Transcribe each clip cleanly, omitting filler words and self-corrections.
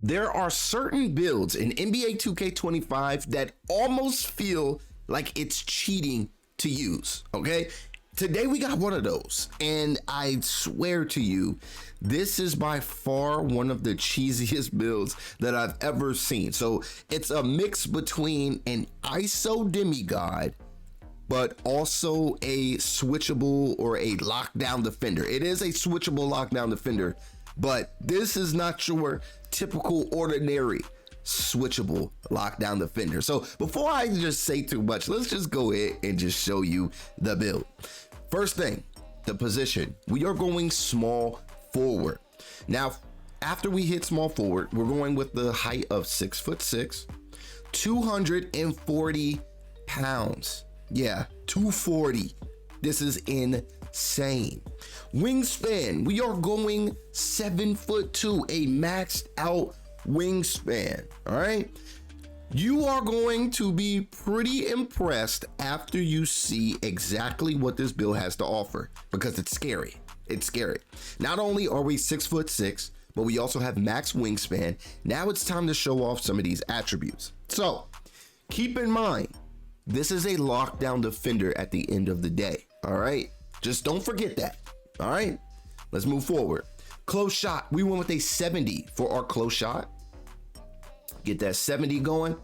there are certain builds in NBA 2K25 that almost feel like it's cheating to use, okay? Today we got one of those, and I swear to you, this is by far one of the cheesiest builds that I've ever seen. So it's a mix between an ISO demigod, but also a switchable or a lockdown defender. It is a switchable lockdown defender, but this is not your typical ordinary switchable lockdown defender. So before I just say too much, let's just go ahead and just show you the build. First thing, the position. We are going small forward. Now, after we hit small forward, we're going with the height of 6'6", 240 pounds. Yeah, 240. This is insane. Wingspan, we are going 7'2", a maxed out wingspan. All right. You are going to be pretty impressed after you see exactly what this build has to offer, because it's scary. It's scary. Not only are we 6'6", but we also have max wingspan. Now it's time to show off some of these attributes. So keep in mind, this is a lockdown defender at the end of the day. All right. Just don't forget that. All right. Let's move forward. Close shot. We went with a 70 for our close shot. Get that 70 going.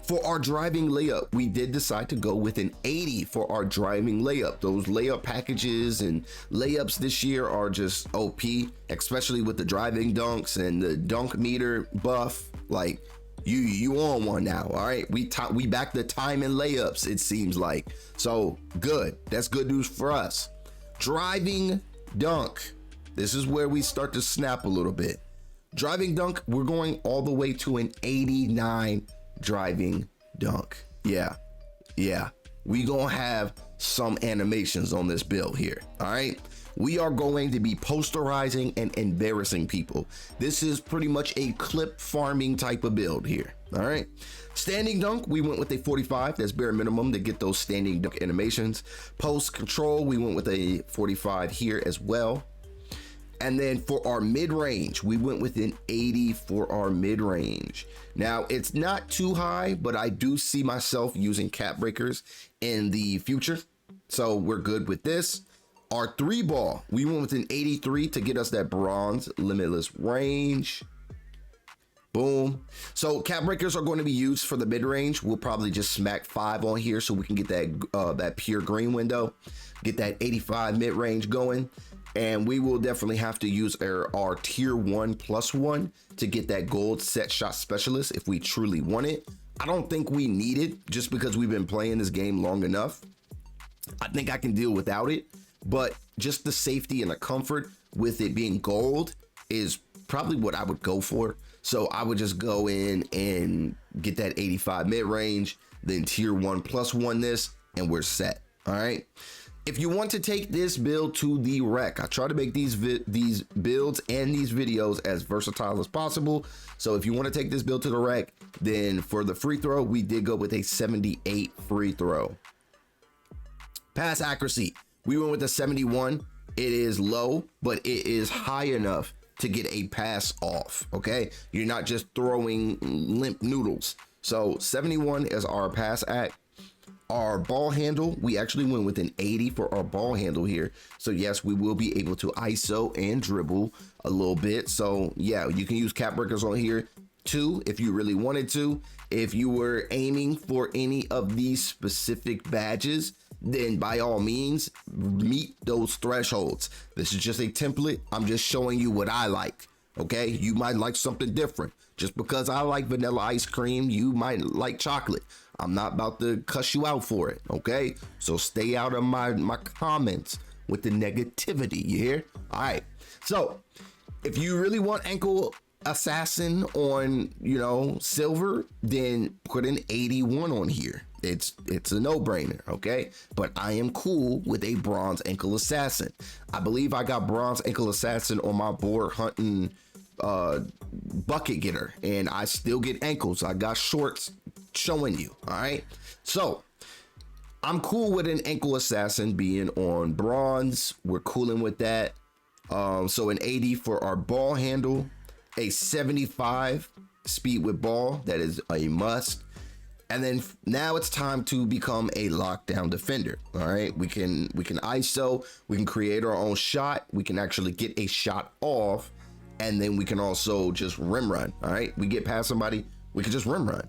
For our driving layup, we did decide to go with an 80 for our driving layup. Those layup packages and layups this year are just OP, especially with the driving dunks and the dunk meter buff. Like you on one now. All right, we back the time and layups, it seems like. So good. That's good news for us. Driving dunk. This is where we start to snap a little bit. Driving dunk, we're going all the way to an 89 driving dunk. Yeah. We gonna have some animations on this build here. All right. We are going to be posterizing and embarrassing people. This is pretty much a clip farming type of build here. All right. Standing dunk, we went with a 45. That's bare minimum to get those standing dunk animations. Post control, we went with a 45 here as well. And then for our mid-range, we went with an 80 for our mid-range. Now, it's not too high, but I do see myself using cap breakers in the future. So we're good with this. Our 3-ball, we went with an 83 to get us that bronze limitless range. Boom. So cap breakers are going to be used for the mid-range. We'll probably just smack 5 on here so we can get that pure green window, get that 85 mid-range going. And we will definitely have to use our tier 1+1 to get that gold set shot specialist if we truly want it. I don't think we need it just because we've been playing this game long enough. I think I can deal without it, but just the safety and the comfort with it being gold is probably what I would go for. So I would just go in and get that 85 mid-range, then tier 1+1 this, and we're set. All right. If you want to take this build to the wreck, I try to make these builds and these videos as versatile as possible. So if you want to take this build to the wreck, then for the free throw, we did go with a 78 free throw. Pass accuracy, we went with a 71. It is low, but it is high enough to get a pass off, okay? You're not just throwing limp noodles. So 71 is our pass act. Our ball handle, we actually went with an 80 for our ball handle here. So yes, we will be able to ISO and dribble a little bit. So yeah, you can use cap breakers on here too if you really wanted to. If you were aiming for any of these specific badges, then by all means, meet those thresholds. This is just a template. I'm just showing you what I like. Okay, you might like something different. Just because I like vanilla ice cream, you might like chocolate. I'm not about to cuss you out for it, okay? So stay out of my comments with the negativity, you hear? All right, so if you really want ankle assassin on, silver, then put an 81 on here. It's a no-brainer, okay? But I am cool with a bronze ankle assassin. I believe I got bronze ankle assassin on my board hunting bucket getter, and I still get ankles. I got shorts showing you. All right, so I'm cool with an ankle assassin being on bronze. We're cooling with that. So an 80 for our ball handle, a 75 speed with ball. That is a must. And then now it's time to become a lockdown defender. All right, we can ISO, we can create our own shot, we can actually get a shot off, and then we can also just rim run. All right, we get past somebody, we can just rim run.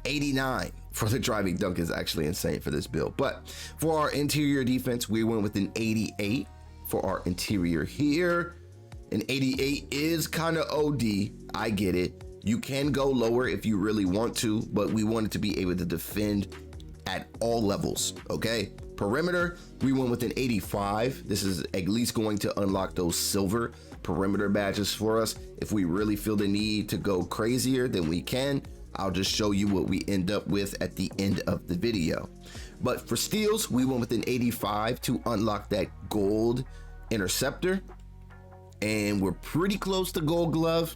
89 for the driving dunk is actually insane for this build. But for our interior defense, we went with an 88 for our interior here. An 88 is kind of OD, I get it. You can go lower if you really want to, but we wanted to be able to defend at all levels, okay? Perimeter, we went with an 85. This is at least going to unlock those silver perimeter badges for us. If we really feel the need to go crazier, then we can. I'll just show you what we end up with at the end of the video. But for steals, we went with an 85 to unlock that gold interceptor. And we're pretty close to gold glove.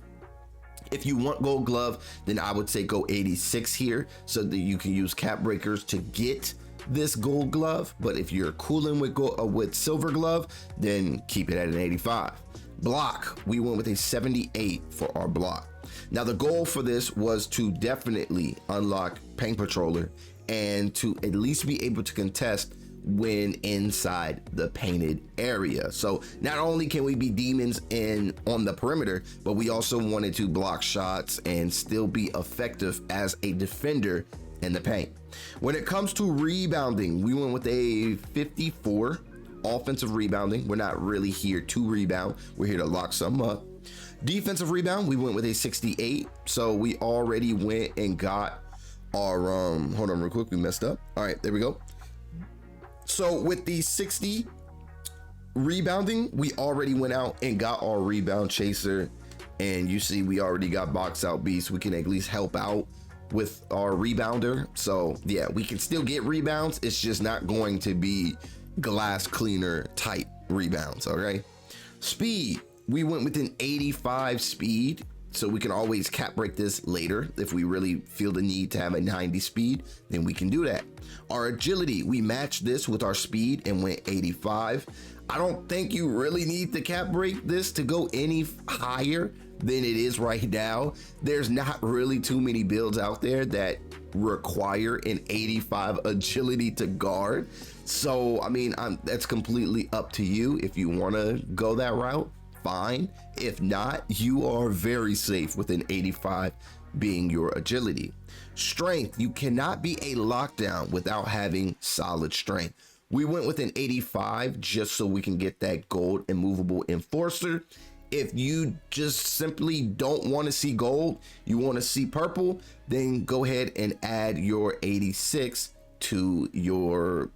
If you want gold glove, then I would say go 86 here so that you can use cap breakers to get this gold glove. But if you're cooling with silver glove, then keep it at an 85. Block, we went with a 78 for our block. Now the goal for this was to definitely unlock Paint Patroller and to at least be able to contest when inside the painted area. So not only can we be demons on the perimeter, but we also wanted to block shots and still be effective as a defender in the paint. When it comes to rebounding, we went with a 54 offensive rebounding. We're not really here to rebound, we're here to lock some up. Defensive rebound, we went with a 68. So we already went and got our hold on real quick, we messed up. All right, there we go. So with the 60 rebounding, we already went out and got our rebound chaser. And you see, we already got box out beast. We can at least help out with our rebounder. So yeah, we can still get rebounds. It's just not going to be glass cleaner type rebounds, okay? Speed, we went with an 85 speed. So we can always cap break this later. If we really feel the need to have a 90 speed, then we can do that. Our agility, we matched this with our speed and went 85. I don't think you really need to cap break this to go any higher than it is right now. There's not really too many builds out there that require an 85 agility to guard. So, I mean, that's completely up to you. If you want to go that route, fine. If not, you are very safe with an 85 being your agility. Strength, you cannot be a lockdown without having solid strength. We went with an 85 just so we can get that gold immovable enforcer. If you just simply don't want to see gold, you want to see purple, then go ahead and add your 86 to your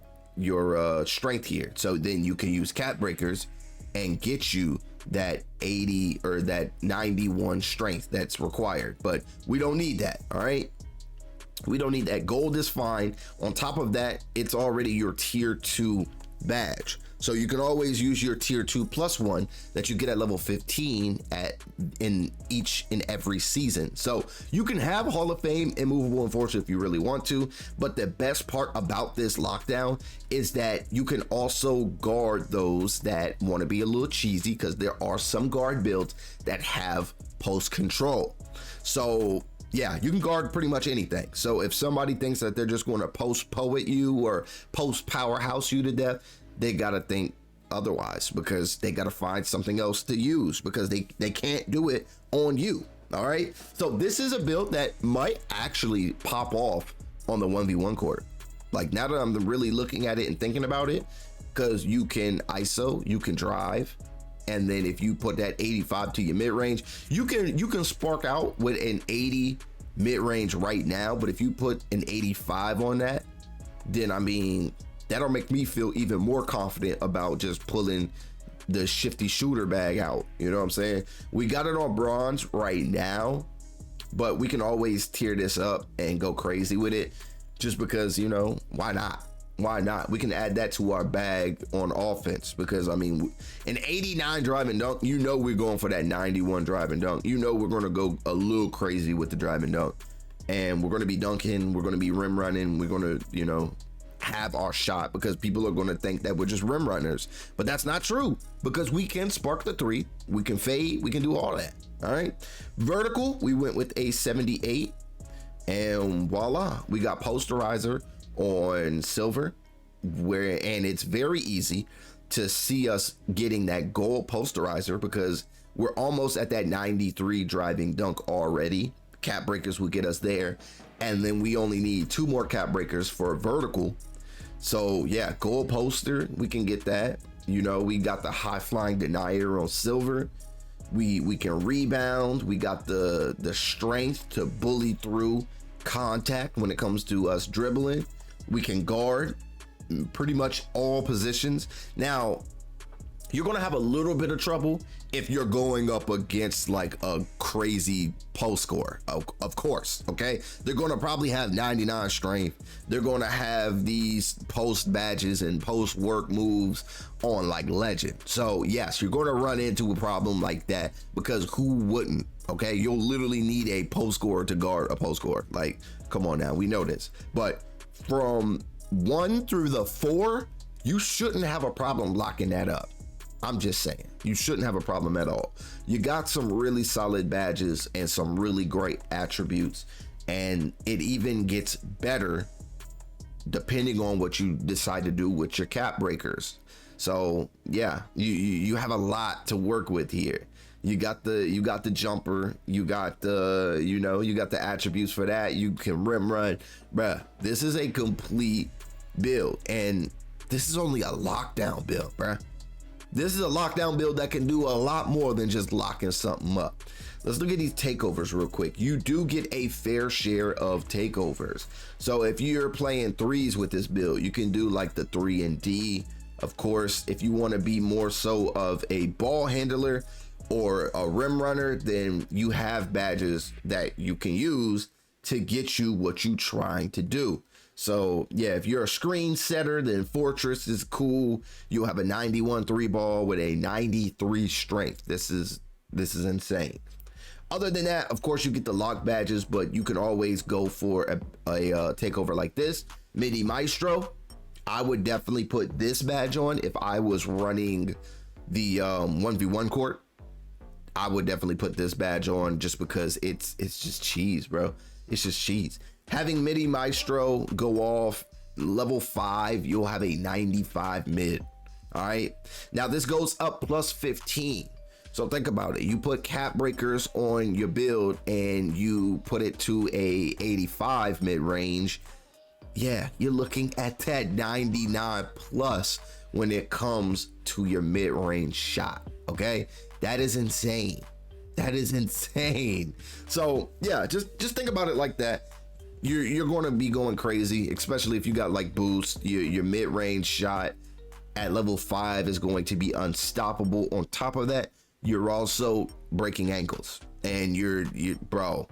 strength here. So then you can use cap breakers and get you that 80 or that 91 strength that's required, but we don't need that. All right, we don't need that. Gold is fine. On top of that, it's already your tier 2 badge, so you can always use your tier 2 plus 1 that you get at level 15 in every season. So you can have Hall of Fame immovable enforcer if you really want to, but the best part about this lockdown is that you can also guard those that want to be a little cheesy, because there are some guard builds that have post control. So yeah, you can guard pretty much anything. So if somebody thinks that they're just going to post poet you or post powerhouse you to death, they got to think otherwise, because they got to find something else to use, because they can't do it on you. All right, so this is a build that might actually pop off on the 1v1 court. Like, now that I'm really looking at it and thinking about it, because you can ISO, you can drive, and then if you put that 85 to your mid-range, you can spark out with an 80 mid-range right now. But if you put an 85 on that, then I mean, that'll make me feel even more confident about just pulling the shifty shooter bag out. You know what I'm saying? We got it on bronze right now, but we can always tear this up and go crazy with it, just because, you know, why not? Why not? We can add that to our bag on offense, because I mean, an 89 drive and dunk, you know, we're going for that 91 drive and dunk. You know, we're going to go a little crazy with the drive and dunk, and we're going to be dunking, we're going to be rim running, we're going to, you know, have our shot, because people are going to think that we're just rim runners, but that's not true, because we can spark the three, we can fade, we can do all that. All right, vertical, we went with a 78, and voila, we got posterizer on silver, and it's very easy to see us getting that gold posterizer because we're almost at that 93 driving dunk already. Cap breakers will get us there, and then we only need 2 more cap breakers for vertical. So yeah, gold poster, we can get that. You know, we got the high flying denier on silver. We can rebound. We got the strength to bully through contact when it comes to us dribbling. We can guard pretty much all positions. Now, you're gonna have a little bit of trouble if you're going up against like a crazy post scorer, of course. Okay, they're gonna probably have 99 strength. They're gonna have these post badges and post work moves on like legend. So yes, you're gonna run into a problem like that, because who wouldn't? Okay, you'll literally need a post scorer to guard a post scorer. Like, come on now, we know this. But from 1 through the 4, you shouldn't have a problem locking that up. I'm just saying, you shouldn't have a problem at all. You got some really solid badges and some really great attributes, and it even gets better depending on what you decide to do with your cap breakers. So yeah, you have a lot to work with here. You got the jumper, you got the, you know, you got the attributes for that. You can rim run, bruh. This is a complete build, and this is only a lockdown build, bruh. This is a lockdown build that can do a lot more than just locking something up. Let's look at these takeovers real quick. You do get a fair share of takeovers. So if you're playing threes with this build, you can do like the 3 and D. Of course, if you want to be more so of a ball handler or a rim runner, then you have badges that you can use to get you what you're trying to do. So yeah, if you're a screen setter, then Fortress is cool. You'll have a 91 3 ball with a 93 strength. This is insane. Other than that, of course, you get the lock badges, but you can always go for a takeover like this. Midi Maestro, I would definitely put this badge on if I was running the 1v1 court. I would definitely put this badge on just because it's just cheese, bro. It's just cheese. Having Midi Maestro go off level 5, you'll have a 95 mid. All right. Now this goes up plus 15. So think about it. You put cap breakers on your build and you put it to a 85 mid range. Yeah, you're looking at that 99 plus when it comes to your mid range shot. Okay. That is insane. That is insane. So yeah, just think about it like that. You're going to be going crazy, especially if you got like boost. Your mid-range shot at level 5 is going to be unstoppable. On top of that, you're also breaking ankles, and you're bro,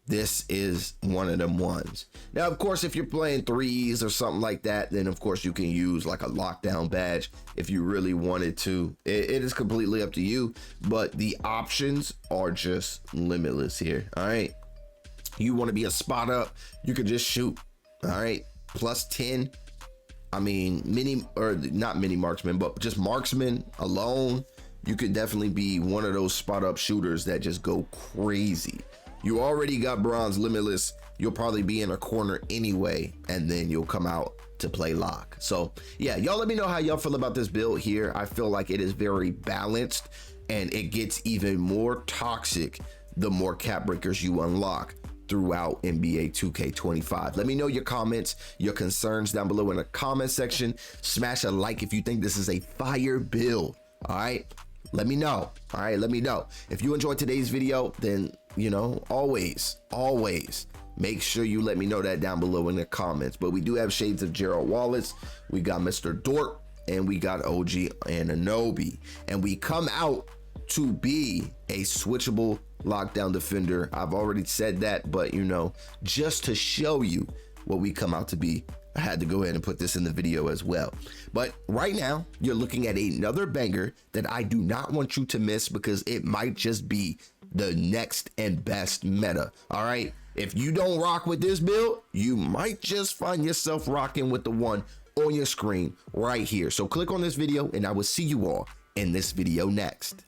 this is one of them ones. Now, of course, if you're playing threes or something like that, then of course you can use like a lockdown badge if you really wanted to. It is completely up to you, but the options are just limitless here. All right. You want to be a spot up, you could just shoot. All right, plus 10. I mean, not mini marksman, but just marksman alone, you could definitely be one of those spot up shooters that just go crazy. You already got bronze limitless. You'll probably be in a corner anyway, and then you'll come out to play lock. So yeah, y'all let me know how y'all feel about this build here. I feel like it is very balanced, and it gets even more toxic the more cap breakers you unlock throughout NBA 2K25. Let me know your comments, your concerns down below in the comment section. Smash a like if you think this is a fire build. All right, let me know. All right, let me know. If you enjoyed today's video, then, you know, always make sure you let me know that down below in the comments. But we do have shades of Gerald Wallace, we got Mr. Dort, and we got OG Anunoby, and we come out to be a switchable lockdown defender. I've already said that, but you know, just to show you what we come out to be, I had to go ahead and put this in the video as well. But right now, you're looking at another banger that I do not want you to miss, because it might just be the next and best meta. All right, If you don't rock with this build, you might just find yourself rocking with the one on your screen right here. So click on this video and I will see you all in this video next.